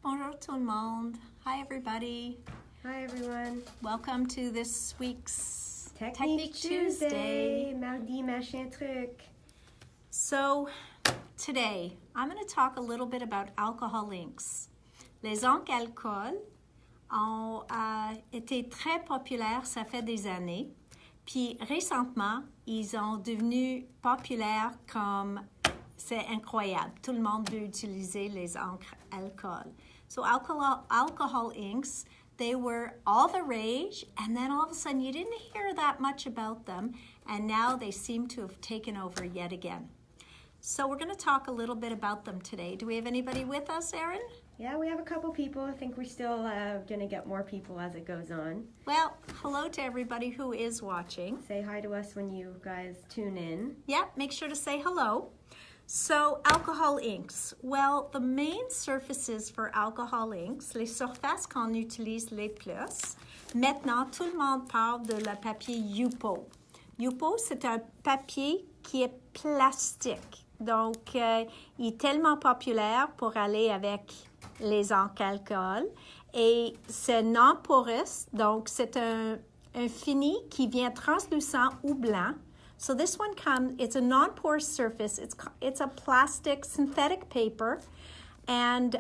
Bonjour tout le monde. Hi everybody. Hi everyone. Welcome to this week's Technique Tuesday. Mardi, machin-truc. So today I'm going to talk a little bit about alcohol inks. Les encres alcool ont été très populaires, ça fait des années. Puis récemment, ils ont devenu populaires comme c'est incroyable. Tout le monde veut utiliser les encres alcool. So alcohol inks, they were all the rage, and then all of a sudden you didn't hear that much about them, and now they seem to have taken over yet again. So we're going to talk a little bit about them today. Do we have anybody with us, Erin? Yeah, we have a couple people. I think we're still going to get more people as it goes on. Well, hello to everybody who is watching. Say hi to us when you guys tune in. Yeah, make sure to say hello. So, alcohol inks. Well, the main surfaces for alcohol inks, les surfaces qu'on utilise les plus, maintenant, tout le monde parle de le papier Yupo. Yupo, c'est un papier qui est plastique. Donc, il est tellement populaire pour aller avec les encres alcool. Et c'est non porous, donc c'est un fini qui vient translucent ou blanc. So this one comes, it's a non-porous surface. It's a plastic synthetic paper. And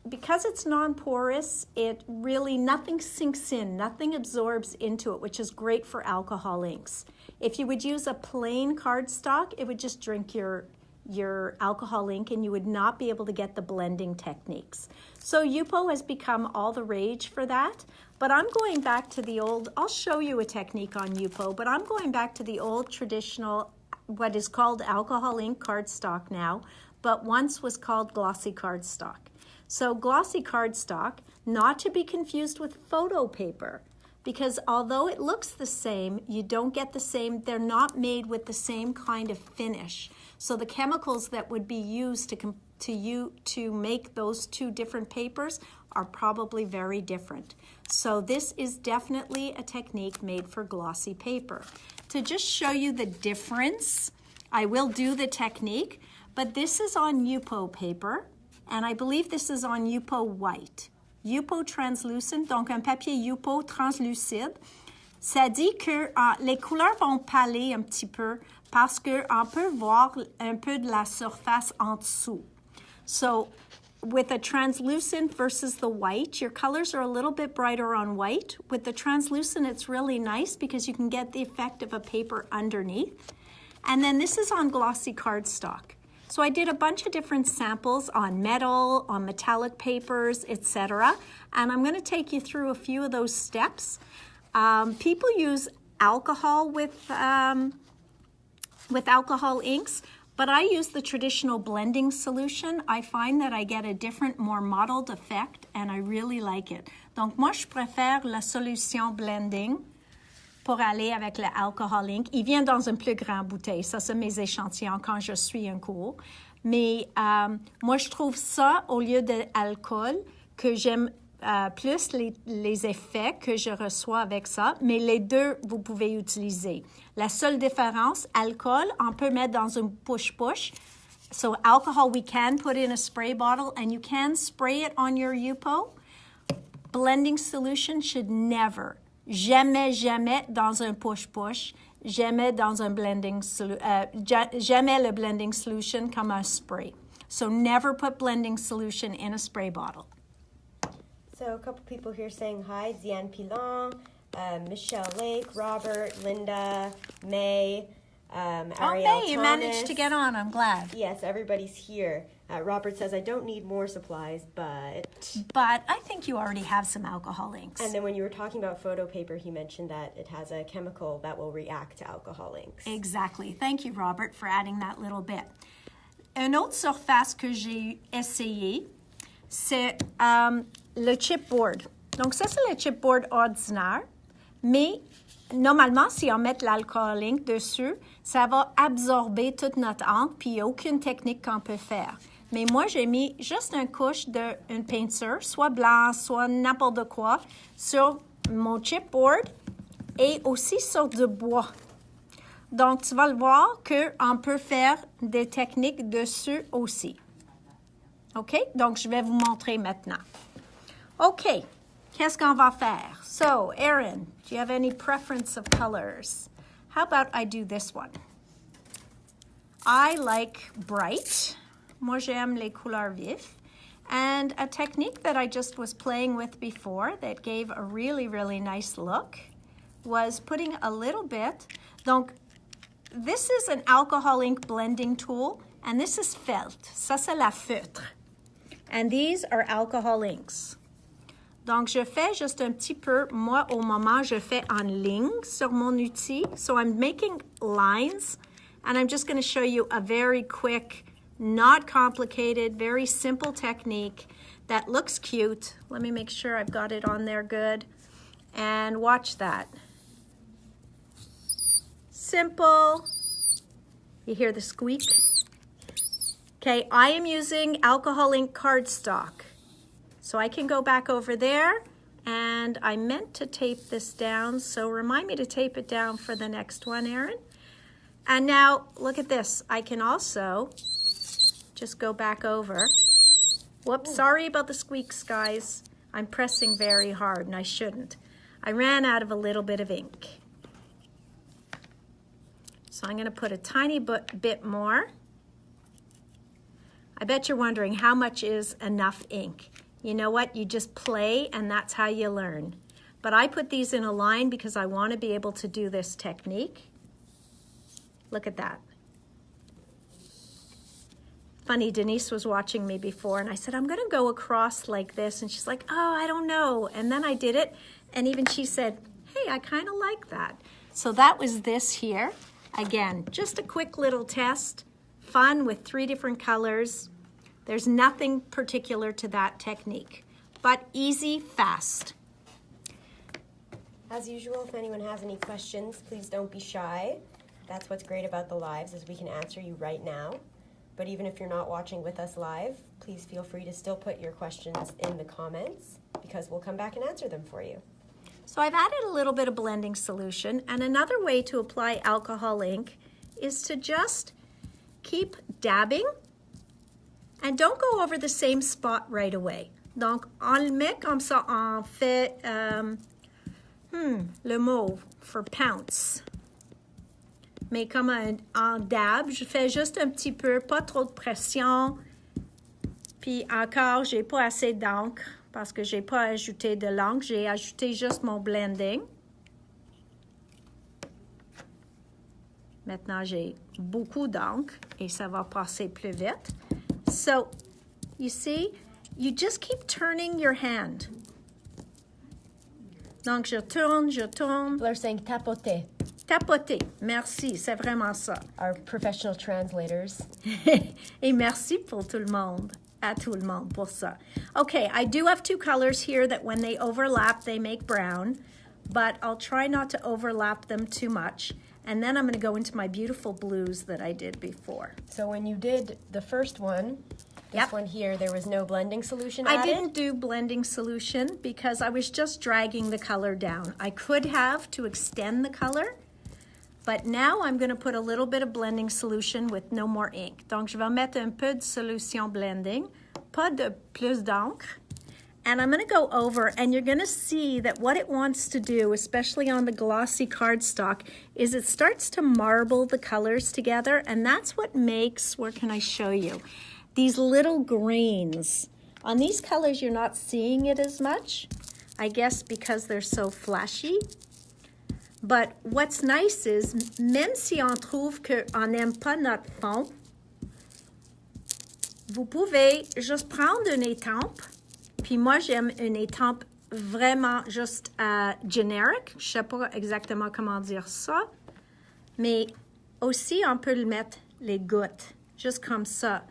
because it's non-porous, it really, nothing sinks in, nothing absorbs into it, which is great for alcohol inks. If you would use a plain cardstock, it would just drink your alcohol ink and you would not be able to get the blending techniques. So Yupo has become all the rage for that. But I'm going back to the old, I'll show you a technique on Yupo, but I'm going back to the old traditional, what is called alcohol ink cardstock now, but once was called glossy cardstock. So glossy cardstock, not to be confused with photo paper, because although it looks the same, you don't get the same, they're not made with the same kind of finish. So the chemicals that would be used to make those two different papers are probably very different. So this is definitely a technique made for glossy paper. To just show you the difference, I will do the technique, but this is on Yupo paper, and I believe this is on Yupo white. Yupo translucent, donc un papier Yupo translucide. Ça dit que les couleurs vont pâler un petit peu parce qu'on peut voir un peu de la surface en dessous. So with a translucent versus the white, your colors are a little bit brighter on white. With the translucent, it's really nice because you can get the effect of a paper underneath. And then this is on glossy cardstock. So I did a bunch of different samples on metal, on metallic papers, etc. And I'm going to take you through a few of those steps. People use alcohol with alcohol inks, but I use the traditional blending solution. I find that I get a different, more mottled effect, and I really like it. Donc, moi, je préfère la solution blending pour aller avec le alcohol ink. Il vient dans une plus grande bouteille. Ça, c'est mes échantillons quand je suis en cours. Mais moi, je trouve ça, au lieu de l'alcool, que j'aime plus les effets que je reçois avec ça. Mais les deux, vous pouvez utiliser. La seule différence, alcool, on peut mettre dans une push-push. So alcohol, we can put in a spray bottle, and you can spray it on your Yupo. Blending solution should never, jamais dans un push-push, jamais dans un jamais le blending solution comme un spray. So never put blending solution in a spray bottle. So a couple people here saying hi. Diane Pilon, Michelle Lake, Robert, Linda, May, Ariel May, you managed to get on. I'm glad. Yes, everybody's here. Robert says, I don't need more supplies, but... But I think you already have some alcohol inks. And then when you were talking about photo paper, he mentioned that it has a chemical that will react to alcohol inks. Exactly. Thank you, Robert, for adding that little bit. Une autre surface que j'ai essayé, c'est le chipboard. Donc ça, c'est le chipboard ordinaire, mais normalement, si on met l'alcool ink dessus, ça va absorber toute notre encre, puis il n'y a aucune technique qu'on peut faire. Mais moi, j'ai mis juste une couche d'une peinture, soit blanc, soit n'importe quoi, sur mon chipboard et aussi sur du bois. Donc, tu vas le voir qu'on peut faire des techniques dessus aussi. OK? Donc, je vais vous montrer maintenant. OK. Qu'est-ce qu'on va faire? So, Erin, do you have any preference of colors? How about I do this one? I like bright. Moi, j'aime les couleurs vives. And a technique that I just was playing with before that gave a really, really nice look was putting a little bit. Donc, this is an alcohol ink blending tool, and this is felt. Ça, c'est la feutre. And these are alcohol inks. Donc, je fais juste un petit peu, moi, au moment, je fais en ligne sur mon outil. So I'm making lines, and I'm just going to show you a very quick, not complicated, very simple technique that looks cute. Let me make sure I've got it on there good. And watch that. Simple. You hear the squeak? Okay, I am using alcohol ink cardstock. So I can go back over there, and I meant to tape this down, so remind me to tape it down for the next one, Erin. And now, look at this. I can also just go back over. Whoops, sorry about the squeaks, guys. I'm pressing very hard, and I shouldn't. I ran out of a little bit of ink. So I'm going to put a tiny bit more. I bet you're wondering how much is enough ink. You know what? You just play, and that's how you learn. But I put these in a line because I want to be able to do this technique. Look at that. Funny, Denise was watching me before, and I said, I'm going to go across like this. And she's like, oh, I don't know. And then I did it, and even she said, hey, I kind of like that. So that was this here. Again, just a quick little test. Fun with 3 different colors. There's nothing particular to that technique, but easy, fast. As usual, if anyone has any questions, please don't be shy. That's what's great about the lives, is we can answer you right now. But even if you're not watching with us live, please feel free to still put your questions in the comments, because we'll come back and answer them for you. So I've added a little bit of blending solution, and another way to apply alcohol ink is to just keep dabbing. And don't go over the same spot right away. Donc, on le met comme ça, on fait le mot for pounce. Mais comme en dab, je fais juste un petit peu, pas trop de pression. Puis encore, j'ai pas assez d'encre parce que j'ai pas ajouté de l'encre. J'ai ajouté juste mon blending. Maintenant, j'ai beaucoup d'encre et ça va passer plus vite. So, you see, you just keep turning your hand. Donc, je tourne. People are saying tapoter. Tapoter. Merci, c'est vraiment ça. Our professional translators. Et merci pour tout le monde. À tout le monde pour ça. Okay, I do have 2 colors here that when they overlap, they make brown. But I'll try not to overlap them too much. And then I'm going to go into my beautiful blues that I did before. So when you did the first one, this one here, there was no blending solution added? I didn't do blending solution because I was just dragging the color down. I could have to extend the color, but now I'm going to put a little bit of blending solution with no more ink. Donc, je vais mettre un peu de solution blending, pas de plus d'encre. And I'm going to go over, and you're going to see that what it wants to do, especially on the glossy cardstock, is it starts to marble the colors together, and that's what makes, where can I show you, these little grains. On these colors, you're not seeing it as much, I guess because they're so flashy. But what's nice is, même si on trouve qu'on n'aime pas notre fond, vous pouvez juste prendre une étampe. Puis moi, j'aime une étampe vraiment juste generic. Je sais pas exactement comment dire ça. Mais aussi, on peut le mettre les gouttes, juste comme ça,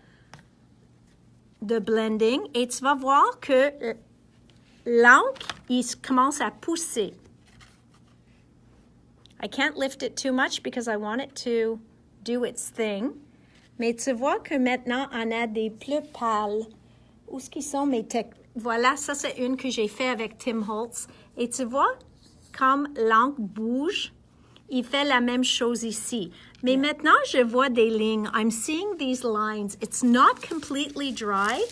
de blending. Et tu vas voir que l'encre, il commence à pousser. I can't lift it too much because I want it to do its thing. Mais tu vois que maintenant, on a des plus pâles. Où est-ce qu'ils sont mes techniques? Voilà, ça c'est une que j'ai fait avec Tim Holtz. Et tu vois, comme l'encre bouge, il fait la même chose ici. Mais maintenant, je vois des lignes. I'm seeing these lines. It's not completely dry.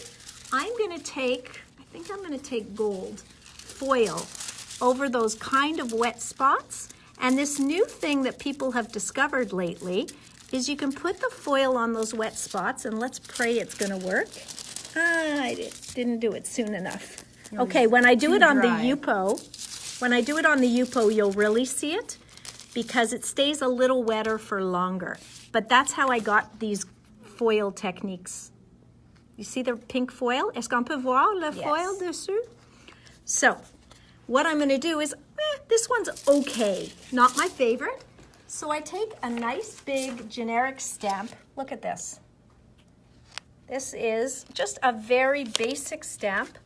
I'm going to take, I think I'm going to take gold foil over those kind of wet spots. And this new thing that people have discovered lately is you can put the foil on those wet spots, and let's pray it's going to work. I didn't do it soon enough. Okay, when I do it on the Yupo, you'll really see it because it stays a little wetter for longer. But that's how I got these foil techniques. You see the pink foil? Est-ce qu'on peut voir le foil dessus? So, what I'm going to do is, this one's okay, not my favorite. So I take a nice big generic stamp. Look at this. This is just a very basic stamp.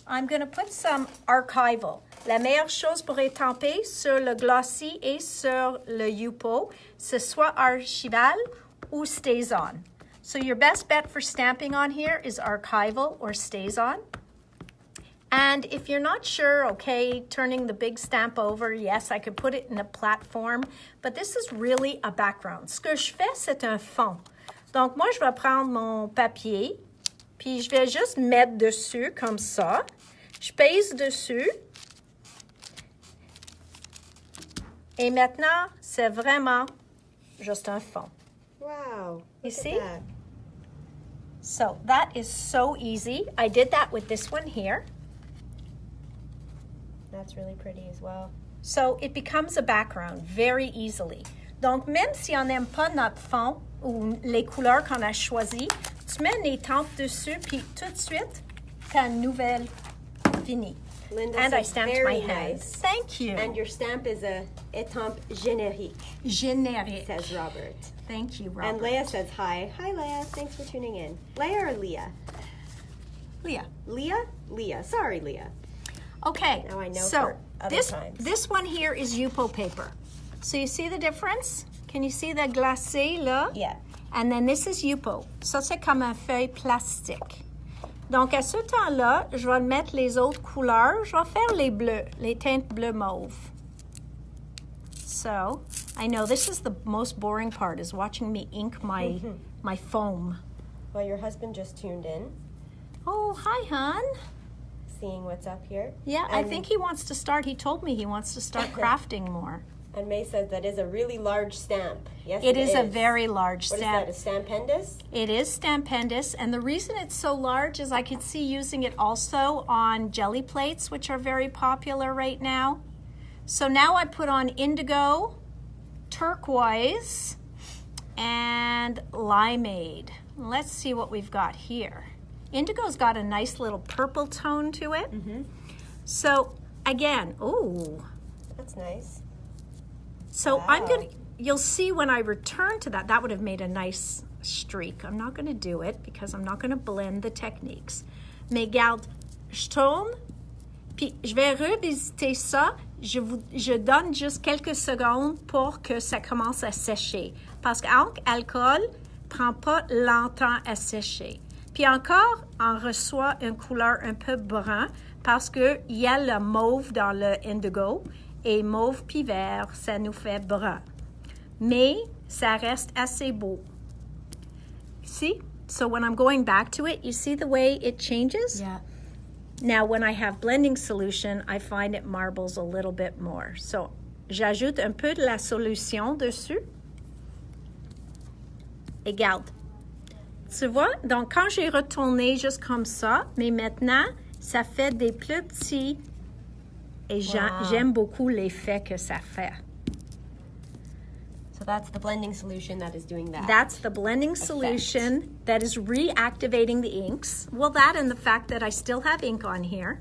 I'm going to put some archival. La meilleure chose pour étamper sur le glossy et sur le Yupo, c'est soit archival ou stays on. So your best bet for stamping on here is archival or stays on. And if you're not sure, okay, turning the big stamp over, yes, I could put it in a platform, but this is really a background. Ce que je fais, c'est un fond. Donc, moi, je vais prendre mon papier, puis je vais juste mettre dessus comme ça. Je pèse dessus. Et maintenant, c'est vraiment juste un fond. Wow. You see? So, that is so easy. I did that with this one here. That's really pretty as well. So it becomes a background very easily. Donc, même si on n'aime pas notre fond ou les couleurs qu'on a choisies, tu mets une étampe dessus, puis tout de suite, ta nouvelle finie. Linda and says, I stamped very my hand. nice. Thank you. And your stamp is a étampe générique, Générique. says Robert. Thank you, Robert. And Leah says hi. Hi, Leah. Thanks for tuning in. Leah or Leah? Leah. Leah? Leah. Sorry, Leah. Okay, Now I know so for other times. this one here is Yupo paper. So you see the difference? Can you see the glacé là? Yeah. And then this is Yupo. Ça, c'est comme un feuille plastique. Donc, à ce temps-là, je vais mettre les autres couleurs. Je vais faire les bleus, les teintes bleu mauve. So, I know this is the most boring part, is watching me ink my foam. Well, your husband just tuned in, Oh, hi, hon. seeing what's up here. Yeah, I And- think he wants to start. He told me he wants to start crafting more. And May says that is a really large stamp. Yes, It is a very large What stamp. is that, a stampendous? It is stampendous, and the reason it's so large is I could see using it also on jelly plates, which are very popular right now. So now I put on indigo, turquoise, and limeade. Let's see what we've got here. Indigo's got a nice little purple tone to it. So again, ooh. That's nice. So Wow. you'll see when I return to that, that would have made a nice streak. I'm not going to do it because I'm not going to blend the techniques. Mais garde, je tourne, puis je vais revisiter ça. Je donne juste quelques secondes pour que ça commence à sécher. Parce qu'alcool prend pas longtemps à sécher. Puis encore, on reçoit une couleur un peu brun parce qu'il y a le mauve dans le indigo. Et mauve puis vert, ça nous fait brun. Mais ça reste assez beau. See? So when I'm going back to it, you see the way it changes? Yeah. Now, when I have blending solution, I find it marbles a little bit more. So, j'ajoute un peu de la solution dessus. Et garde. Tu vois? Donc, quand j'ai retourné juste comme ça, mais maintenant, ça fait des plus petits. Et j'aime beaucoup l'effet que ça fait. So that's the blending solution that is doing that. That's the blending solution that is reactivating the inks. Well, that and the fact that I still have ink on here.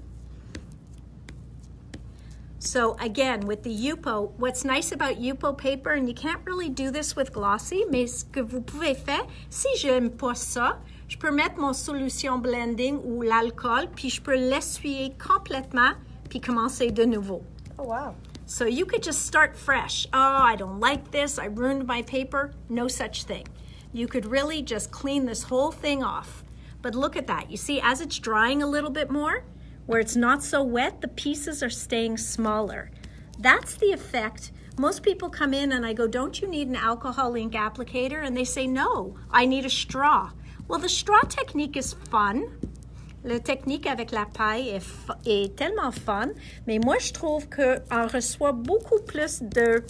So again, with the Yupo, what's nice about Yupo paper, and you can't really do this with glossy, mais ce que vous pouvez faire, si j'aime pas ça, je peux mettre mon solution blending ou l'alcool, puis je peux l'essuyer complètement, puis commencer de nouveau. Oh, wow. So you could just start fresh. Oh, I don't like this. I ruined my paper. No such thing. You could really just clean this whole thing off. But look at that. You see, as it's drying a little bit more, where it's not so wet, the pieces are staying smaller. That's the effect. Most people come in and I go, don't you need an alcohol ink applicator? And they say, no, I need a straw. Well, the straw technique is fun. La technique avec la paille est tellement fun, mais moi, je trouve qu'on reçoit beaucoup plus de,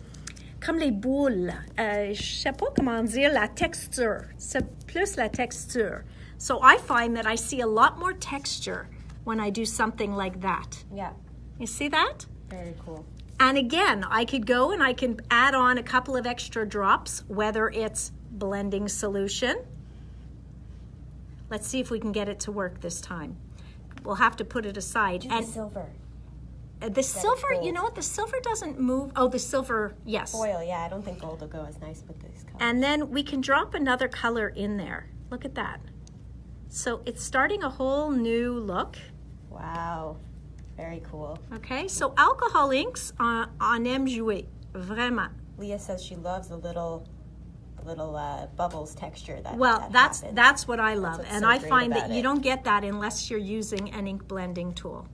comme les boules, je sais pas comment dire, la texture. C'est plus la texture. So I find that I see a lot more texture when I do something like that. Yeah. You see that? Very cool. And again, I could go and I can add on a couple of extra drops, whether it's blending solution. Let's see if we can get it to work this time. We'll have to put it aside. Do the silver. The silver, you know what? The silver doesn't move. Oh, the silver, yes. Foil, yeah. I don't think gold will go as nice with this color. And then we can drop another color in there. Look at that. So it's starting a whole new look. Wow. Very cool. Okay, so alcohol inks, on aime jouer, vraiment. Leah says she loves the little bubbles texture that that's what I love. And I find that you don't get that unless you're using an ink blending tool.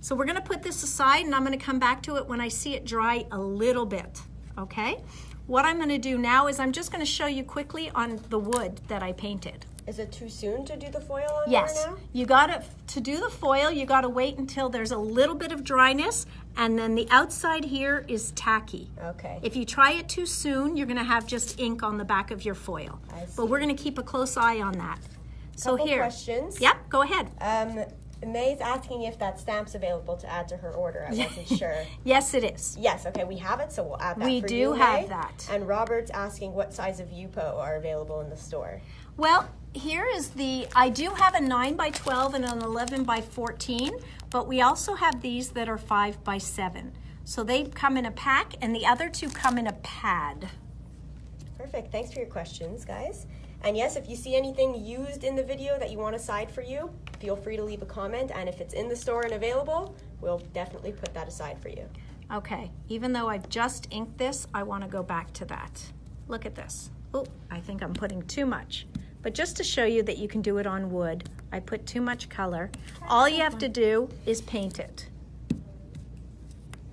So we're going to put this aside, and I'm going to come back to it when I see it dry a little bit, okay? What I'm going to do now is I'm just going to show you quickly on the wood that I painted. Is it too soon to do the foil on Yes, there now? you got to do the foil, you got to wait until there's a little bit of dryness, and then the outside here is tacky. Okay. If you try it too soon, you're going to have just ink on the back of your foil. I see. But we're going to keep a close eye on that. So Couple here. questions. Yep, go ahead. May's asking if that stamp's available to add to her order. I wasn't sure. Yes, it is. Yes, okay, we have it, so we'll add that We for do you, have May. that. And Robert's asking what size of UPO are available in the store. Well, here is I do have a 9 by 12 and an 11 by 14, but we also have these that are 5 by 7. So they come in a pack, and the other two come in a pad. Perfect, thanks for your questions, guys. And yes, if you see anything used in the video that you want aside for you, feel free to leave a comment, and if it's in the store and available, we'll definitely put that aside for you. Okay, even though I've just inked this, I want to go back to that. Look at this. Oh, I think I'm putting too much. But just to show you that you can do it on wood, I put too much color. All you have to do is paint it.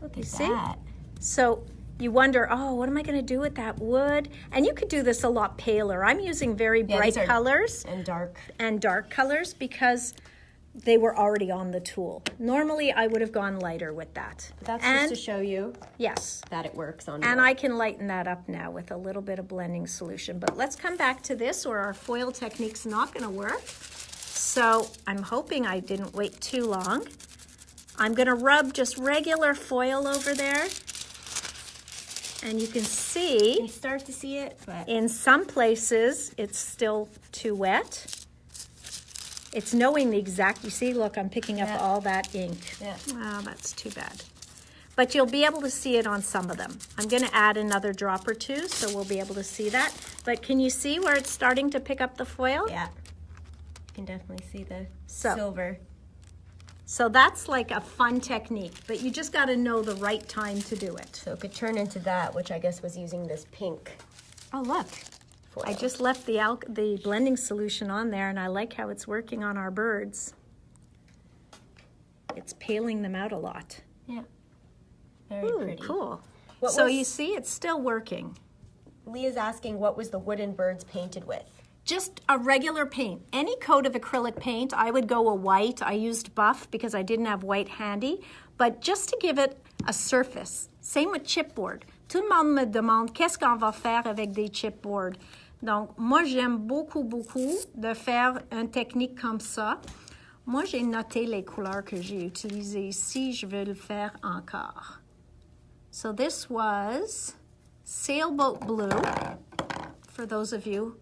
Look You at see? that. So you wonder, oh, what am I going to do with that wood? And you could do this a lot paler. I'm using very bright colors and dark colors because they were already on the tool. Normally, I would have gone lighter with that. But that's just to show you that it works on And wood. I can lighten that up now with a little bit of blending solution. But let's come back to this, or our foil technique's not going to work. So I'm hoping I didn't wait too long. I'm going to rub just regular foil over there. And you can see, You start to see it, but in some places, it's still too wet. It's knowing the exact, you see, look, I'm picking up all that ink. Yeah. Oh, that's too bad. But you'll be able to see it on some of them. I'm going to add another drop or two, so we'll be able to see that. But can you see where it's starting to pick up the foil? yeah, you can definitely see the So- silver. So that's like a fun technique, but you just got to know the right time to do it. So it could turn into that, which I guess was using this pink Oh, look. foil. I just left the blending solution on there, and I like how it's working on our birds. It's paling them out a lot. Yeah, very Ooh, pretty. cool. What So was- you see, it's still working. Leah's asking what was the wooden birds painted with? Just a regular paint. Any coat of acrylic paint, I would go a white. I used buff because I didn't have white handy. But just to give it a surface. Same with chipboard. Tout le monde me demande qu'est-ce qu'on va faire avec des chipboards. Donc, moi, j'aime beaucoup de faire une technique comme ça. Moi, j'ai noté les couleurs que j'ai utilisées ici. Je vais le faire encore. So this was sailboat blue, for those of you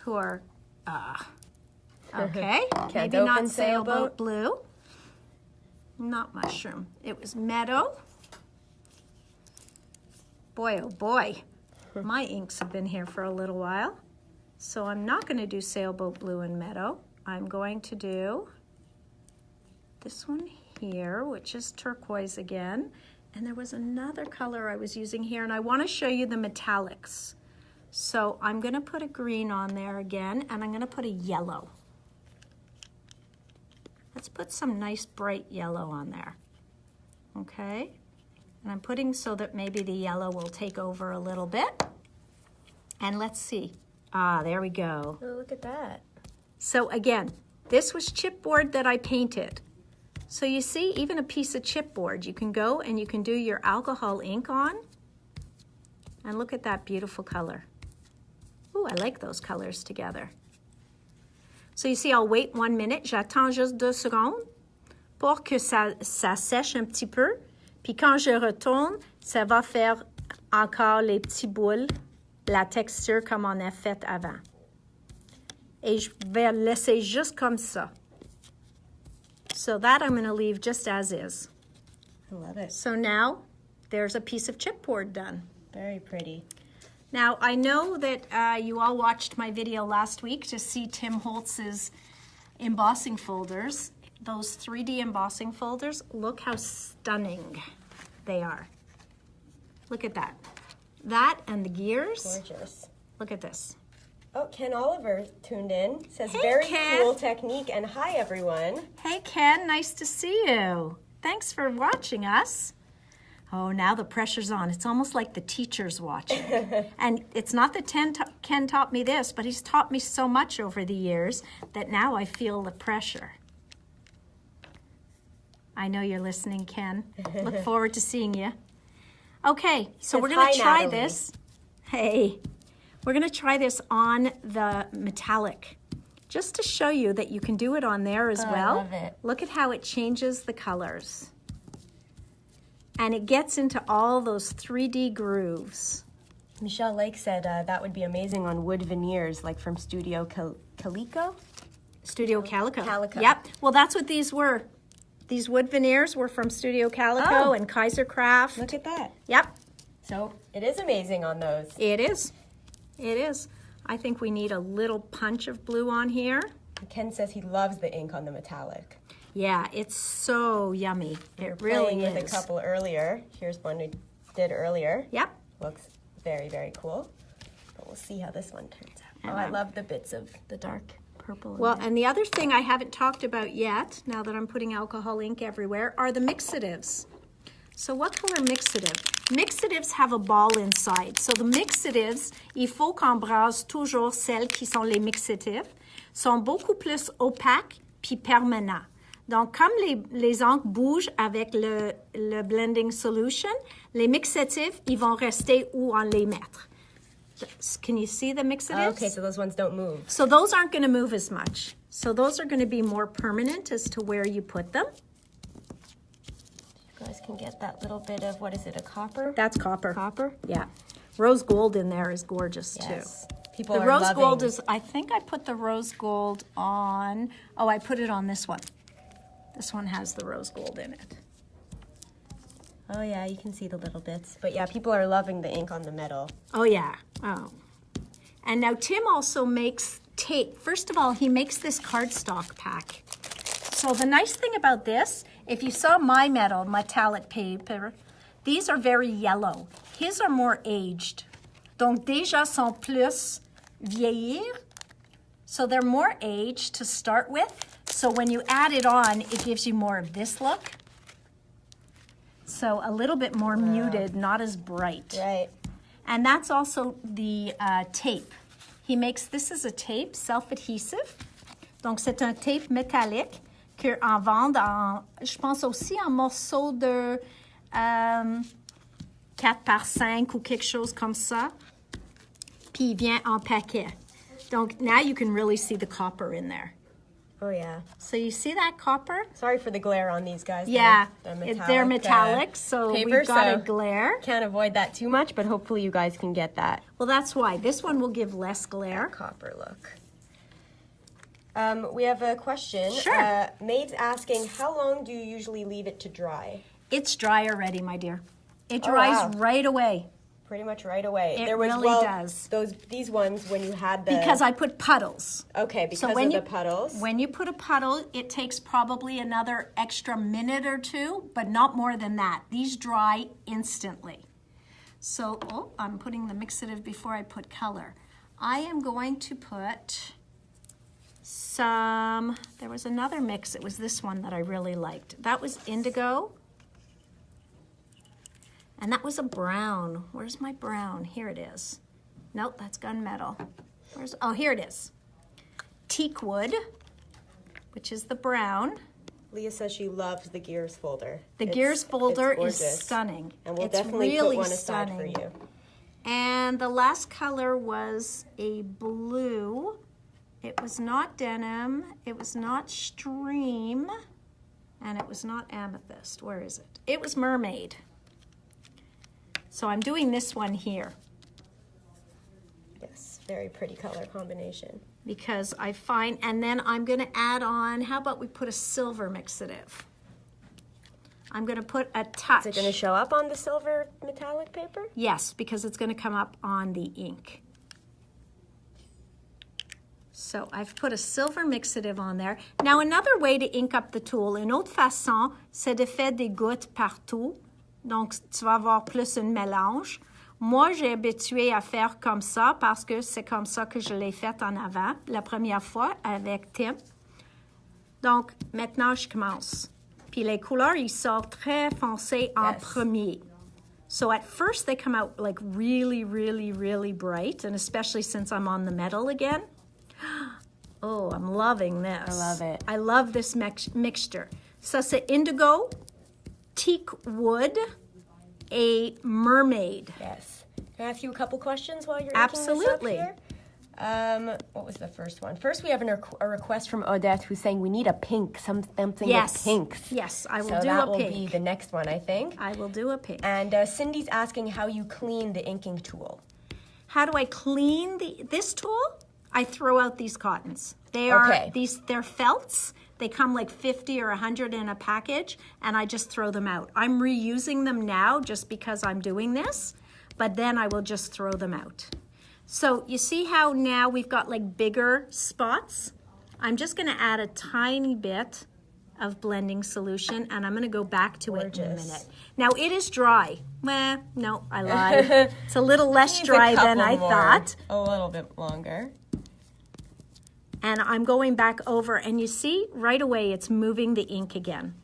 who are, okay, maybe open not sailboat. sailboat blue, not mushroom. It was meadow. Boy, oh boy, my inks have been here for a little while. So I'm not going to do sailboat blue and meadow. I'm going to do this one here, which is turquoise again. And there was another color I was using here, and I want to show you the metallics. So I'm going to put a green on there again, and I'm going to put a yellow. Let's put some nice bright yellow on there. Okay? And I'm putting so that maybe the yellow will take over a little bit. And let's see. Ah, there we go. Oh, look at that. So again, This was chipboard that I painted. So you see, even a piece of chipboard, you can go and you can do your alcohol ink on. And look at that beautiful color. Ooh, I like those colors together. So you see, I'll wait 1 minute. J'attends juste 2 secondes pour que ça sèche un petit peu. Puis quand je retourne, ça va faire encore les petits boules, la texture comme on a fait avant. Et je vais laisser juste comme ça. So that I'm going to leave just as is. I love it. So now there's a piece of chipboard done. Very pretty. Now I know that you all watched my video last week to see Tim Holtz's embossing folders. Those 3D embossing folders, look how stunning they are. Look at that. That and the gears. Gorgeous. Look at this. Oh, Ken Oliver tuned in. Says, Hey, very Ken. cool technique, and hi, everyone. Hey Ken, nice to see you. Thanks for watching us. Oh, now the pressure's on. It's almost like the teacher's watching. And it's not that Ken taught me this, but he's taught me so much over the years that now I feel the pressure. I know you're listening, Ken. Look forward to seeing you. Okay, so we're going to try this. Hey, we're going to try this on the metallic, just to show you that you can do it on there as well. I love it. Look at how it changes the colors. And it gets into all those 3D grooves. Michelle Lake said that would be amazing on wood veneers, like from Studio Calico. Studio Calico. Calico. Yep. Well, that's what these were. These wood veneers were from Studio Calico and Kaiser Craft. Look at that. Yep. So it is amazing on those. It is. It is. I think we need a little punch of blue on here. Ken says he loves the ink on the metallic. Yeah, it's so yummy. It really Playing is. with a couple earlier. Here's one we did earlier. Yep. Looks very, very cool. But we'll see how this one turns out. And I love the bits of the dark purple. Well, and the other thing I haven't talked about yet, now that I'm putting alcohol ink everywhere, are the mixatives. So what color mixative? Mixatives have a ball inside. So the mixatives, il faut qu'on brasse toujours celles qui sont les mixatives, sont beaucoup plus opaques puis permanents. Donc, comme les encres bougent avec le blending solution, les mixatifs, ils vont rester où on les mettre. Can you see the mixatives? Okay, so those ones don't move. So those aren't going to move as much. So those are going to be more permanent as to where you put them. You guys can get that little bit of, what is it, a copper? That's copper. Copper? Yeah. Rose gold in there is gorgeous Yes. too. People The are rose loving. gold is, I think I put the rose gold on, oh, I put it on this one. This one has the rose gold in it. Oh yeah, you can see the little bits. But yeah, people are loving the ink on the metal. Oh yeah, oh. And now Tim also makes tape. First of all, he makes this cardstock pack. So the nice thing about this, if you saw my metallic paper, these are very yellow. His are more aged. Donc déjà sont plus vieillir. So they're more aged to start with. So when you add it on, it gives you more of this look. So a little bit more muted, not as bright. Right. And that's also the tape. He makes, this is a tape self-adhesive. Donc c'est un tape métallique qu'en vend en, je pense aussi en morceaux de 4x5 ou quelque chose comme ça. Puis il vient en paquet. Donc now you can really see the copper in there. Oh yeah. So you see that copper? Sorry for the glare on these guys. Yeah, they're metallic, so paper, we've got so a glare. Can't avoid that too much, but hopefully you guys can get that Well, that's why. This one will give less glare. copper look. We have a question. Sure. Maid's asking, how long do you usually leave it to dry? It's dry already, my dear. It Oh, dries wow. right away. Pretty much right away. It there was, really well, does. These ones when you had the... Because I put puddles. Okay, because So of when the you, puddles. When you put a puddle, it takes probably another extra minute or two, but not more than that. These dry instantly. So, oh, I'm putting the mixative before I put color. I am going to put some, there was another mix, it was this one that I really liked. That was indigo. And that was a brown. Where's my brown? Here it is. Nope, that's gunmetal. Oh, here it is. Teak wood. which is the brown. Leah says she loves the gears folder. The gears folder is gorgeous. stunning. And we'll it's definitely really put one aside stunning. for you. And the last color was a blue. It was not denim, it was not stream, and it was not amethyst. Where is it? It was mermaid. So I'm doing this one here. Yes, very pretty color combination. Because I find, and then I'm gonna add on, how about we put a silver mixative? I'm gonna put a touch. Is it gonna show up on the silver metallic paper? Yes, because it's gonna come up on the ink. So I've put a silver mixative on there. Now another way to ink up the tool, une autre façon, c'est de faire des gouttes partout. Donc tu vas avoir plus un mélange. Moi, j'ai habitué à faire comme ça parce que c'est comme ça que je l'ai fait en avant, la première fois avec Tim. Donc maintenant, je commence. Puis les couleurs, ils sortent très foncés en premier. So at first, they come out like really, really, really bright, and especially since I'm on the metal again. Oh, I'm loving this. I love it. I love this mixture. Ça, c'est indigo, teak wood, a mermaid. Yes. Can I ask you a couple questions while you're Absolutely. inking this up here? What was the first one? First, we have a request from Odette who's saying we need a pink, something with pinks. Yes, I will so do that a will pink. be the next one, I think. I will do a pink. And Cindy's asking how you clean the inking tool. How do I clean this tool? I throw out these cottons. They're felts. They come like 50 or 100 in a package, and I just throw them out. I'm reusing them now just because I'm doing this, but then I will just throw them out. So you see how now we've got like bigger spots? I'm just gonna add a tiny bit of blending solution, and I'm gonna go back to it in a minute. Now it is dry. No, I lied. It's a little less dry than I thought. A little bit longer. And I'm going back over, and you see right away it's moving the ink again.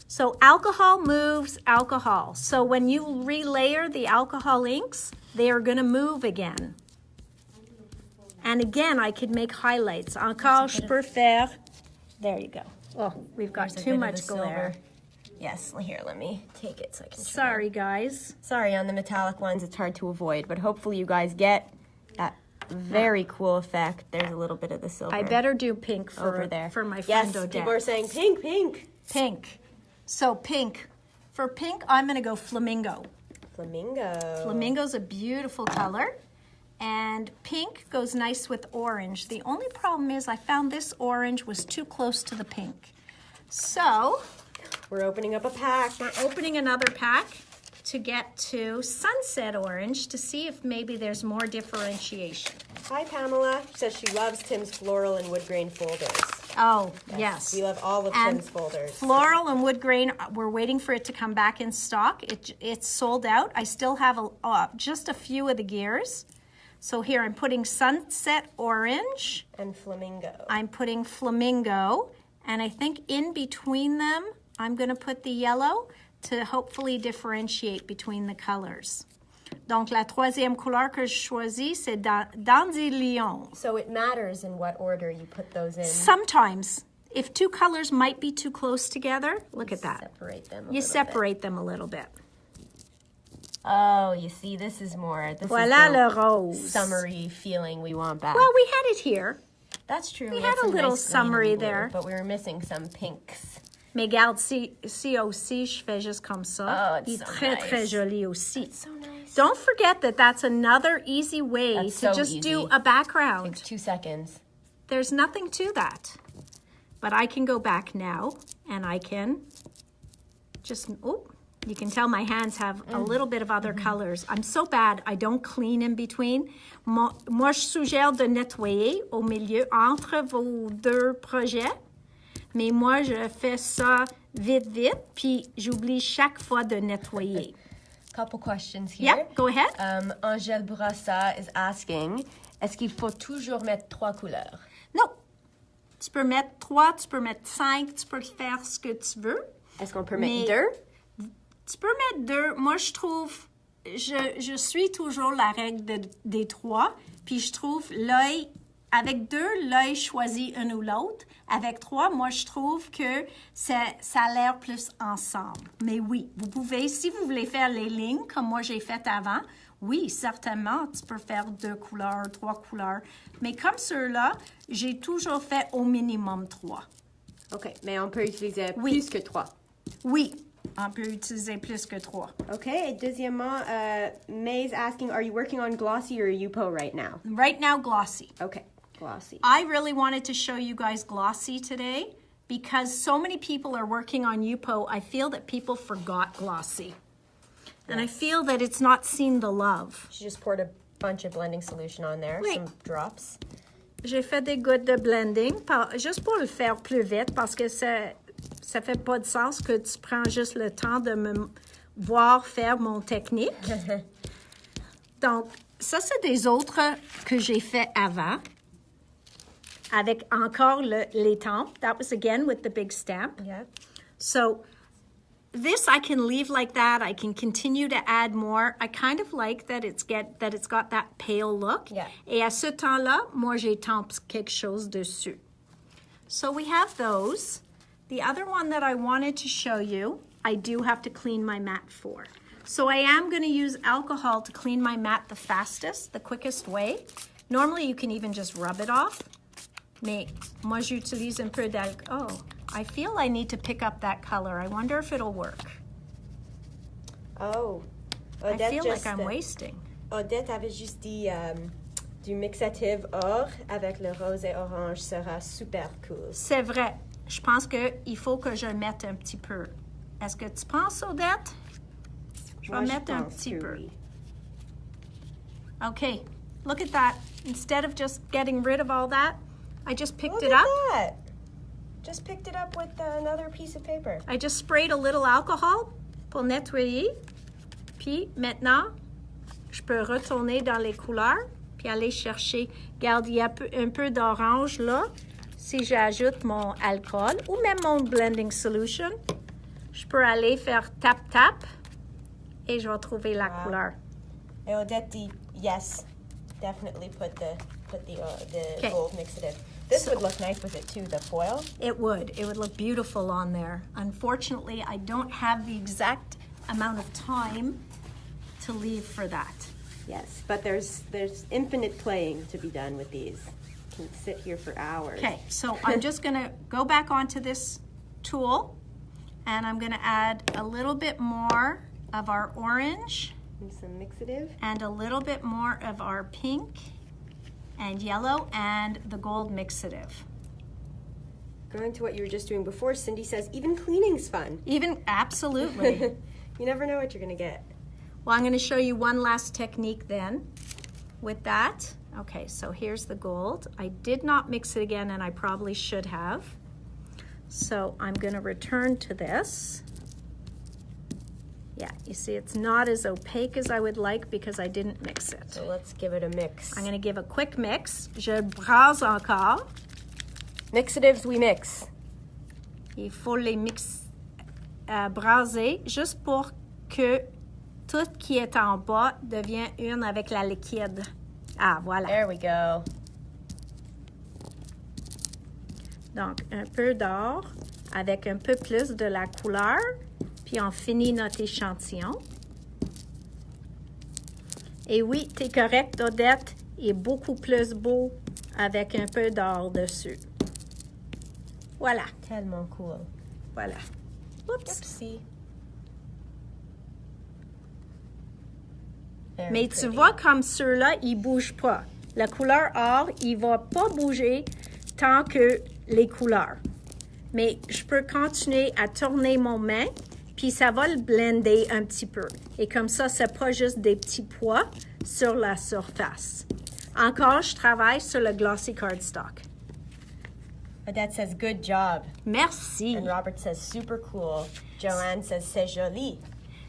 So alcohol moves alcohol. So when you relayer the alcohol inks, they are gonna move again. And again, I could make highlights. Encore, je peux faire. There you go. Oh, we've got too much glare. Yes, here, let me take it so I can show Sorry, you. guys. Sorry, on the metallic ones, it's hard to avoid, but hopefully you guys get that very cool effect. There's a little bit of the silver. I better do pink over there for my friend Odette. Yes, people are saying pink, pink. Pink. So pink. For pink, I'm going to go flamingo. Flamingo. Flamingo's a beautiful color. And pink goes nice with orange. The only problem is I found this orange was too close to the pink. So we're opening up a pack. We're opening another pack to get to sunset orange to see if maybe there's more differentiation. Hi, Pamela. She says she loves Tim's floral and wood grain folders. Oh, yes. We love all of Tim's folders. Floral and wood grain, we're waiting for it to come back in stock. It's sold out. I still have just a few of the gears. So here I'm putting sunset orange. And flamingo. I'm putting flamingo. And I think in between them, I'm going to put the yellow to hopefully differentiate between the colors. Donc, la troisième couleur que je choisis, c'est dandelion. So it matters in what order you put those in? Sometimes. If two colors might be too close together, look at that. You separate them a little bit. Oh, you see, this is more. Voilà le rose. Summery feeling we want back. Well, we had it here. That's true. We had a little summery there. But we were missing some pinks. Mais regarde, si aussi, je fais juste comme ça. Oh, it's Il est so très, nice. très joli aussi. It's so nice. Don't forget that that's another easy way to just do a background. Takes 2 seconds. There's nothing to that. But I can go back now, and I can just, you can tell my hands have a little bit of other colors. I'm so bad, I don't clean in between. Moi, je suggère de nettoyer au milieu entre vos deux projets. Mais moi, je fais ça vite, puis j'oublie chaque fois de nettoyer. Couple questions here. Yeah, go ahead. Angèle Bourassa is asking, est-ce qu'il faut toujours mettre 3 couleurs? Non. Tu peux mettre 3, tu peux mettre 5, tu peux faire ce que tu veux. Est-ce qu'on peut mettre 2? Tu peux mettre 2. Moi, je trouve, je suis toujours la règle des 3, puis je trouve l'œil, avec 2, l'œil choisit un ou l'autre. avec 3, moi, je trouve que ça a l'air plus ensemble. Mais oui, vous pouvez, si vous voulez faire les lignes comme moi j'ai fait avant, oui, certainement, tu peux faire 2 couleurs, 3 couleurs. Mais comme ceux-là, j'ai toujours fait au minimum 3. OK, mais on peut utiliser plus que 3. Oui, on peut utiliser plus que 3. OK, et deuxièmement, May's asking, are you working on glossy or Yupo right now? Right now, glossy. OK, glossy. I really wanted to show you guys glossy today because so many people are working on Yupo. I feel that people forgot glossy. And I feel that it's not seen the love. She just poured a bunch of blending solution on there, Oui. some drops. J'ai fait des gouttes de blending, juste pour le faire plus vite, parce que ça fait pas de sens que tu prends juste le temps de me voir faire mon technique. Donc, ça, c'est des autres que j'ai fait avant, avec encore l'étampe. That was again with the big stamp. Yeah. So, this I can leave like that. I can continue to add more. I kind of like that it's got that pale look. Yeah. Et à ce temps-là, moi, j'étampe quelque chose dessus. So we have those. The other one that I wanted to show you, I do have to clean my mat for. So I am going to use alcohol to clean my mat the fastest, the quickest way. Normally, you can even just rub it off. Mais moi, j'utilise un peu d'alcool. Oh. I feel I need to pick up that color. I wonder if it'll work. Oh. I feel like I'm wasting. Odette avait juste dit du mixative or avec le rose et orange sera super cool. C'est vrai. Je pense qu'il faut que je mette un petit peu. Est-ce que tu penses, Odette? Je vais mettre un petit peu. Oui. Okay. Look at that. Instead of just getting rid of all that, I just picked it Look up. at that. Just picked it up with another piece of paper. I just sprayed a little alcohol pour nettoyer. Puis maintenant, je peux retourner dans les couleurs puis aller chercher. Regarde, il y a un peu d'orange là. Si j'ajoute mon alcool ou même mon blending solution, je peux aller faire tap-tap et je vais trouver la couleur. Et Odette dit, yes, definitely put the Okay. gold mixative. This would look nice with it too, the foil. It would look beautiful on there. Unfortunately, I don't have the exact amount of time to leave for that. Yes, but there's infinite playing to be done with these. You can sit here for hours. Okay, so I'm just gonna go back onto this tool and I'm gonna add a little bit more of our orange And some mixative. and a little bit more of our pink and yellow and the gold mixative. Going to what you were just doing before, Cindy says even cleaning's fun. Absolutely. You never know what you're gonna get. Well, I'm gonna show you one last technique then with that. Okay, so here's the gold. I did not mix it again and I probably should have. So I'm gonna return to this. Yeah, you see it's not as opaque as I would like because I didn't mix it. So let's give it a mix. I'm gonna give a quick mix. Je brasse encore. Mixatives we mix. Il faut les brasser juste pour que tout qui est en bas devienne une avec la liquide. Ah, voilà. There we go. Donc, un peu d'or avec un peu plus de la couleur. Puis on finit notre échantillon. Et oui, t'es correct, Odette. Il est beaucoup plus beau avec un peu d'or dessus. Voilà. Tellement cool. Voilà. Oups. Oopsie. Mais tu vois, comme ceux-là, ils ne bougent pas. La couleur or, il ne va pas bouger tant que les couleurs. Mais je peux continuer à tourner mon main, puis ça va le blender un petit peu. Et comme ça, c'est pas juste des petits pois sur la surface. Encore, je travaille sur le glossy cardstock. Odette says good job. Merci. And Robert says super cool. Joanne says c'est joli.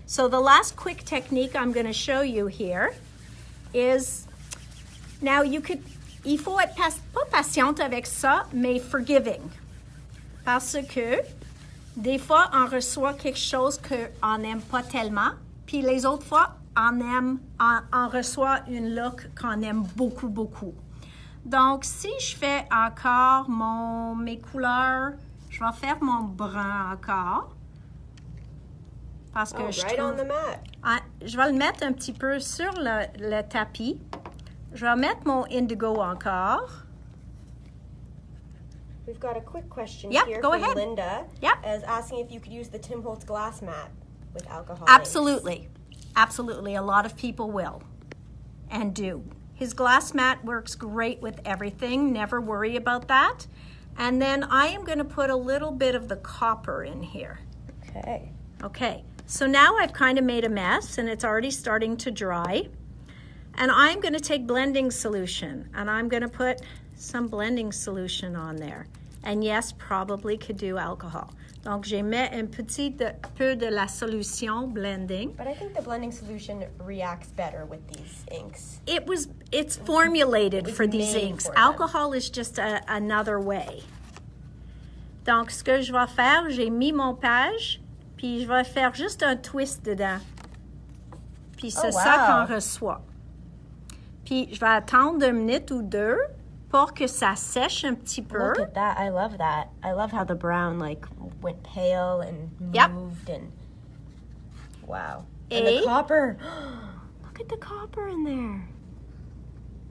So the last quick technique I'm going to show you here is, now il faut être pas patiente avec ça, mais forgiving. Parce que des fois, on reçoit quelque chose qu'on n'aime pas tellement, puis les autres fois, on reçoit une look qu'on aime beaucoup, beaucoup. Donc, si je fais encore mes couleurs, je vais faire mon brun encore. Parce que je right trouve... on the mat. Je vais le mettre un petit peu sur le tapis. Je vais mettre mon indigo encore. We've got a quick question Yep, here go from ahead. Linda. Yep. Is asking if you could use the Tim Holtz glass mat with alcohol. Absolutely. Absolutely. A lot of people will and do. His glass mat works great with everything. Never worry about that. And then I am going to put a little bit of the copper in here. Okay. Okay. So now I've kind of made a mess and it's already starting to dry. And I'm going to take blending solution and I'm going to put some blending solution on there. And yes, probably could do alcohol. Donc, j'ai mis un petit peu de la solution blending. But I think the blending solution reacts better with these inks. It's formulated for these made inks. for them. Alcohol is just another way. Donc, ce que je vais faire, j'ai mis mon page, puis je vais faire juste un twist dedans. Puis c'est ça qu'on reçoit. Puis je vais attendre 1 minute ou 2 pour que ça sèche un petit peu. Look at that. I love that. I love how the brown like went pale and Yep. moved and wow. And And the copper. Look at the copper in there.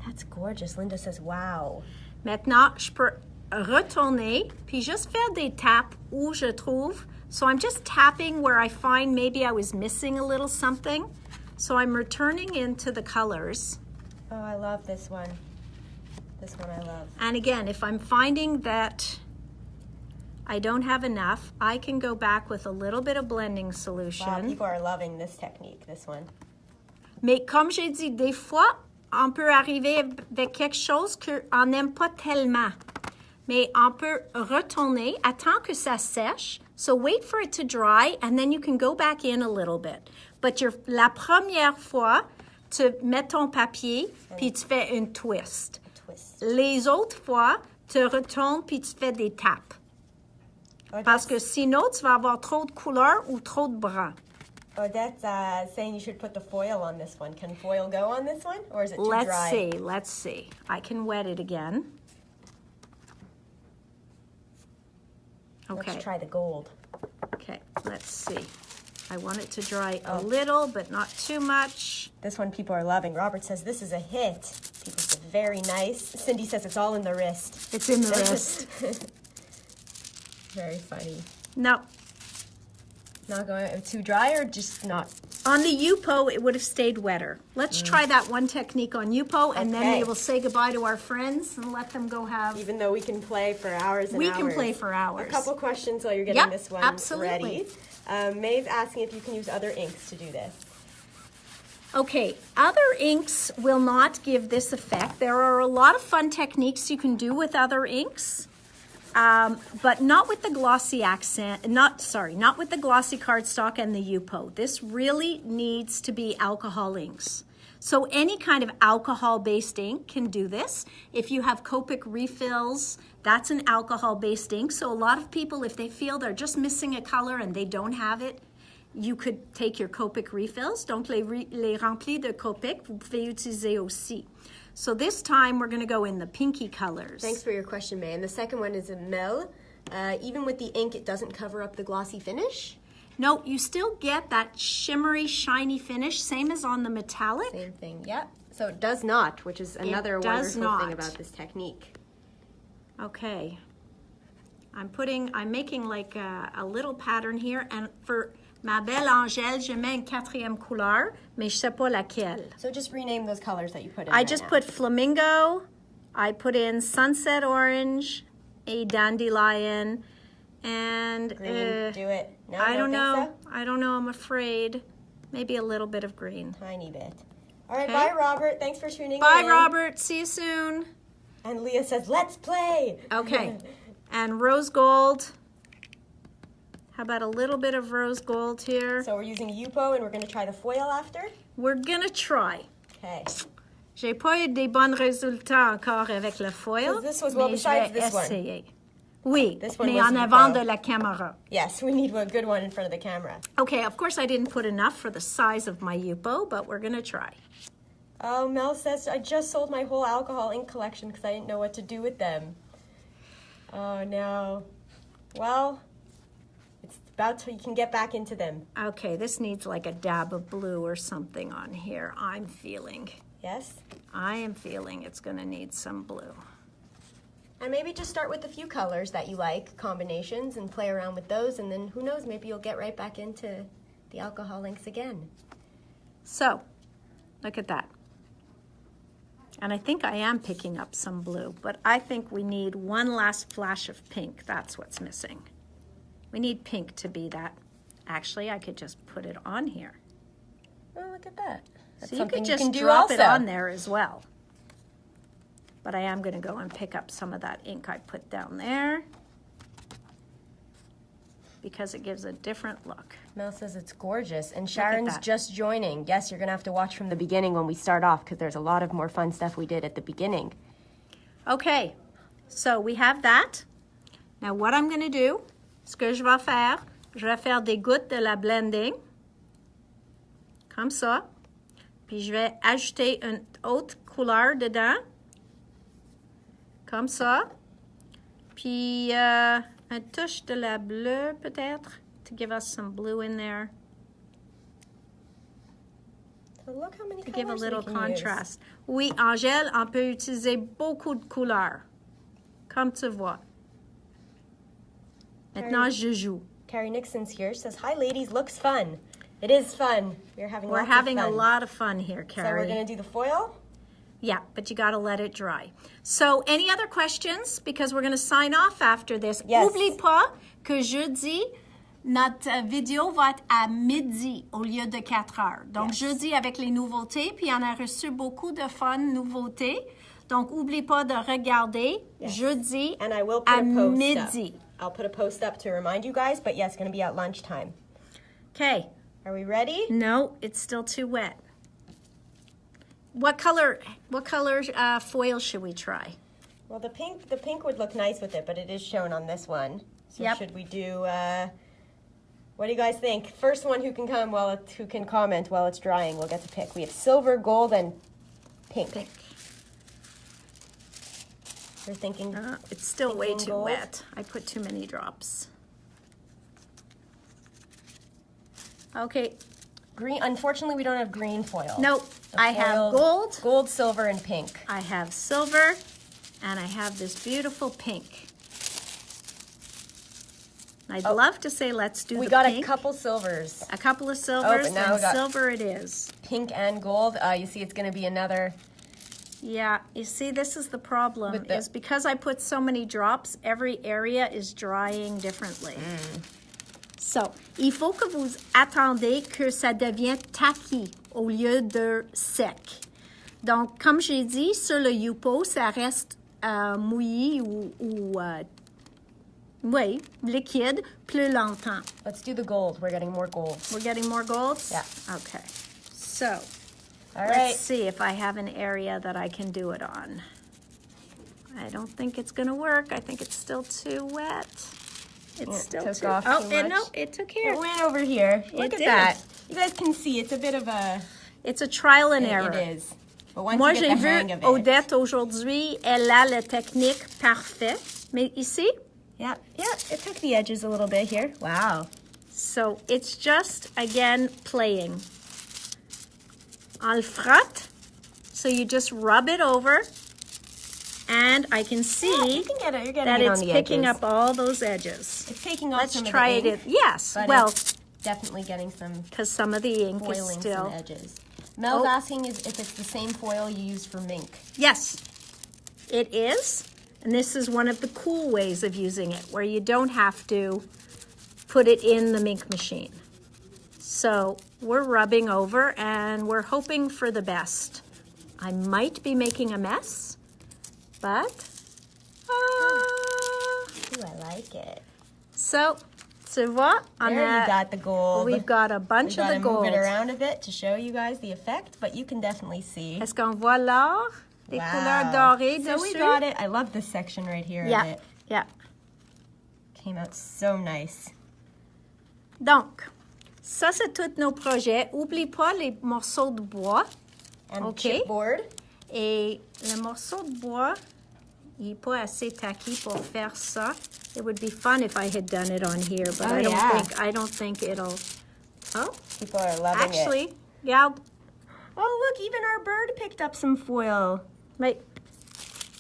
That's gorgeous. Linda says, wow. Maintenant, je peux retourner, puis juste faire des tapes où je trouve. So I'm just tapping where I find maybe I was missing a little something. So I'm returning into the colors. Oh, I love this one. This one I love. And again, if I'm finding that I don't have enough, I can go back with a little bit of blending solution. Wow, people are loving this technique, this one. Mais comme j'ai dit, des fois, on peut arriver avec quelque chose qu'on n'aime pas tellement. Mais on peut retourner, attends que ça sèche. So wait for it to dry, and then you can go back in a little bit. But la première fois, tu mets ton papier, puis tu fais une twist. Twist. Les autres fois, tu retournes, puis tu fais des tapes. Parce que sinon, tu vas avoir trop de couleur ou trop de brun. Odette's saying you should put the foil on this one. Can foil go on this one, or is it too dry? Let's see. I can wet it again. Okay. Let's try the gold. Okay, let's see. I want it to dry a little, but not too much. This one people are loving. Robert says this is a hit. People say very nice. Cindy says it's all in the wrist. It's in the wrist. Very funny. No. Not going too dry or just not? On the Yupo, it would have stayed wetter. Let's try that one technique on Yupo, and then we will say goodbye to our friends and let them go have... Even though we can play for hours and hours. We can play for hours. A couple questions while you're getting this one absolutely. ready. Maeve's asking if you can use other inks to do this. Okay, other inks will not give this effect. There are a lot of fun techniques you can do with other inks. But not with the glossy accent, not with the glossy cardstock and the Yupo. This really needs to be alcohol inks. So any kind of alcohol-based ink can do this. If you have Copic refills, that's an alcohol-based ink. So a lot of people, if they feel they're just missing a color and they don't have it, you could take your Copic refills. Donc les remplis de Copic, vous pouvez utiliser aussi. So this time we're going to go in the pinky colors. Thanks for your question, May. And the second one is a Mel. Even with the ink, it doesn't cover up the glossy finish? No, you still get that shimmery, shiny finish, same as on the metallic. Same thing, yeah. So it does not, which is another wonderful thing about this technique. Okay. I'm making like a little pattern here, and for ma belle Angèle, je mets une 4e couleur, mais je sais pas laquelle. So just rename those colors that you put in. I just put flamingo, I put in sunset orange, a dandelion, and green. Do it. No, I don't know. So? I don't know. I'm afraid. Maybe a little bit of green. Tiny bit. All right, Okay. bye, Robert. Thanks for tuning in. Bye, Robert. See you soon. And Leah says, let's play. Okay. And rose gold. How about a little bit of rose gold here? So we're using Yupo, and we're going to try the foil after? We're going to try. Okay. J'ai pas eu des bons résultats encore avec le foil. So this was, well, mais besides je vais this one. essayer. Oui, This one mais was en Yupo. avant de la caméra. Yes, we need a good one in front of the camera. Okay, of course I didn't put enough for the size of my Yupo, but we're going to try. Oh, Mel says, I just sold my whole alcohol ink collection because I didn't know what to do with them. Oh, no. Well, it's about to, you can get back into them. Okay, this needs like a dab of blue or something on here, I'm feeling. Yes? I am feeling it's going to need some blue. And maybe just start with a few colors that you like, combinations, and play around with those, and then who knows, maybe you'll get right back into the alcohol inks again. So, look at that. And I think I am picking up some blue, but I think we need one last flash of pink. That's what's missing. We need pink to be that. Actually, I could just put it on here. Oh, look at that. That's so you could just can do drop it also. on there as well. But I am going to go and pick up some of that ink I put down there because it gives a different look. Mel says it's gorgeous, and Sharon's just joining. Yes, you're going to have to watch from the beginning when we start off because there's a lot of more fun stuff we did at the beginning. Okay, so we have that. Now what I'm going to do, ce que je vais faire des gouttes de la blending, comme ça, puis je vais ajouter une autre couleur dedans, comme ça, puis une touche de la bleue peut-être, to give us some blue in there. So look how many To colors give a little we can contrast. Oui, Angèle, on peut utiliser beaucoup de couleurs, comme tu vois. Maintenant, je joue. Carrie Nixon's here. Says, hi, ladies. Looks fun. It is fun. We're having We're lots having of a fun. lot of fun here, So Carrie. we're going to do the foil? Yeah, but you got to let it dry. So, any other questions? Because we're going to sign off after this. Yes. N'oublie pas que jeudi, notre vidéo va être à midi au lieu de 4 heures. Donc, jeudi avec les nouveautés, puis on a reçu beaucoup de fun nouveautés. Donc, n'oublie pas de regarder jeudi And I will put à a post midi. up. I'll put a post up to remind you guys, but yes, it's going to be at lunchtime. Okay. Are we ready? No, it's still too wet. What color foil should we try? Well, the pink would look nice with it, but it is shown on this one. So Yep. should we do, what do you guys think? First one who can comment while it's drying, we'll get to pick. We have silver, gold, and pink. Pink. You're thinking It's still way Thinking too gold? wet. I put too many drops. Okay. green. Unfortunately, we don't have green foil. Nope. The I have foil- gold. Gold, silver, and pink. I have silver. And I have this beautiful pink. I'd love to say let's do We the got pink. a couple silvers. A couple of silvers, but now and we got- silver it is. Pink and gold. You see it's going to be another... Yeah, you see, this is the problem, With the- is because I put so many drops, every area is drying differently. So, il faut que vous attendez que ça devienne tacky au lieu de sec. Donc, comme j'ai dit, sur le Yupo, ça reste mouillé ou oui, liquide plus longtemps. Let's do the gold. We're getting more gold. We're getting more golds? Yeah. Okay. So, All let's right. see if I have an area that I can do it on. I don't think it's going to work. I think it's still too wet. It's Yeah, still took too... off oh, too and no, much. it took here. It went over here. Look at did. that. You guys can see it's a bit of a... It's a trial and error. It is. But once Moi, you j'ai get the vu hang of it... Odette aujourd'hui, elle a la technique parfaite. Mais ici, Yeah, it took the edges a little bit here. Wow. so it's just, again, playing. On le frotte, so you just rub it over, and I can Yeah, see you can get it. You're getting that it it's on the picking edges. up all those edges. It's taking off Let's some try of the it. ink, Yes, but well, it's definitely getting some because some of the ink is foiling still... some edges. Mel's Oh. asking if it's the same foil you use for mink. Yes, it is. And this is one of the cool ways of using it, where you don't have to put it in the mink machine. So we're rubbing over, and we're hoping for the best. I might be making a mess, but... Ooh, I like it. So, tu vois, on There a, you got the gold. we've got a We bunch of gotta the gold. move it around a bit to show you guys the effect, but you can definitely see. Est-ce qu'on voit l'or? Des Wow. couleurs dorées So we dessus? got it. I love this section right here of Yeah, it. yeah. Came out so nice. Donc, ça, c'est tous nos projets. Oublie pas les morceaux de bois. And Okay. chipboard. Et le morceau de bois, il n'est pas assez tacky pour faire ça. It would be fun if I had done it on here, but Oh, I don't think it'll. Oh, People are loving it. actually, regarde. Oh, look, even our bird picked up some foil. Oui.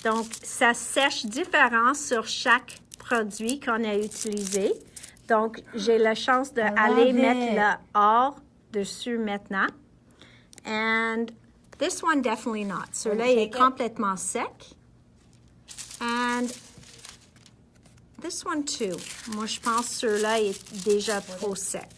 Donc, ça sèche différent sur chaque produit qu'on a utilisé. Donc, j'ai la chance d'aller mettre le or dessus maintenant. And this one, definitely not. Celui-là est complètement sec. And this one too. Moi, je pense que celui-là est déjà trop sec.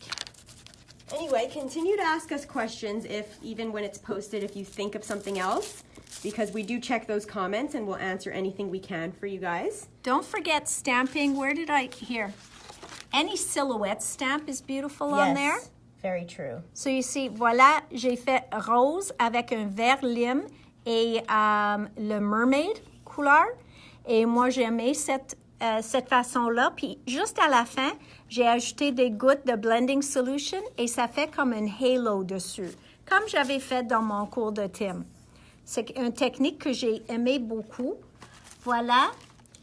Anyway, continue to ask us questions even when it's posted, if you think of something else, because we do check those comments and we'll answer anything we can for you guys. Don't forget stamping. Where did here? Any silhouette stamp is beautiful on there. Very true. So you see, voilà, j'ai fait rose avec un vert lime et le mermaid couleur. Et moi, j'ai aimé cette façon-là. Puis juste à la fin, j'ai ajouté des gouttes de blending solution et ça fait comme un halo dessus, comme j'avais fait dans mon cours de Tim. C'est une technique que j'ai aimé beaucoup. Voilà,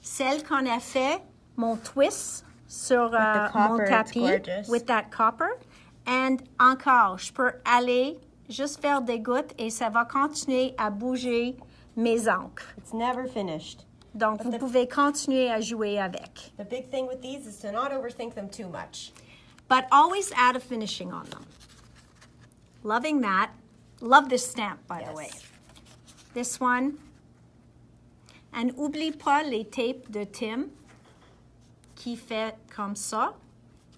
celle qu'on a fait, mon twist sur mon tapis with that copper. And encore, je peux aller juste faire des gouttes et ça va continuer à bouger mes encres. It's never finished. Donc, vous pouvez continuer à jouer avec. The big thing with these is to not overthink them too much. But always add a finishing on them. Loving that. Love this stamp, by the way. This one. And oublie pas les tapes de Tim qui fait comme ça,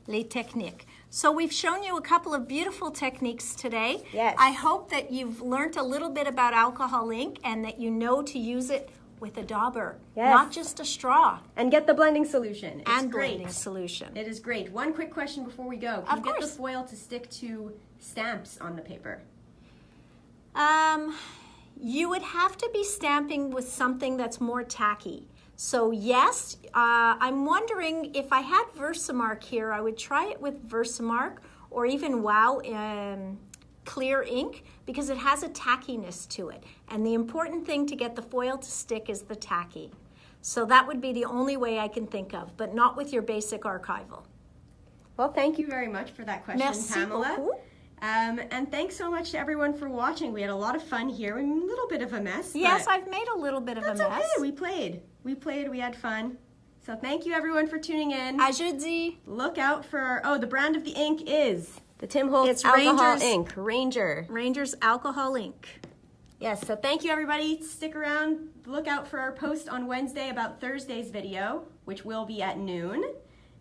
les techniques. So we've shown you a couple of beautiful techniques today. Yes. I hope that you've learned a little bit about alcohol ink and that you know to use it with a dauber, not just a straw. And get the blending solution. It's and great. blending solution. It is great. One quick question before we go. Can you get the foil to stick to stamps on the paper? You would have to be stamping with something that's more tacky. So yes, I'm wondering if I had Versamark here, I would try it with Versamark or even Wow clear ink because it has a tackiness to it. And the important thing to get the foil to stick is the tacky. So that would be the only way I can think of, but not with your basic archival. Well, thank you very much for that question, Merci Pamela. beaucoup. And thanks so much to everyone for watching. We had a lot of fun here. A little bit of a mess. Yes, I've made a little bit of a mess. That's okay. We played. We had fun. So thank you everyone for tuning in. À jeudi. Look out for the brand of the ink is the Tim Holtz It's alcohol Rangers. ink. Ranger's alcohol ink. Yes, so thank you everybody. Stick around. Look out for our post on Wednesday about Thursday's video, which will be at noon.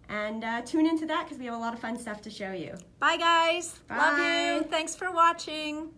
And tune into that because we have a lot of fun stuff to show you. Bye, guys. Bye. Love you. Thanks for watching.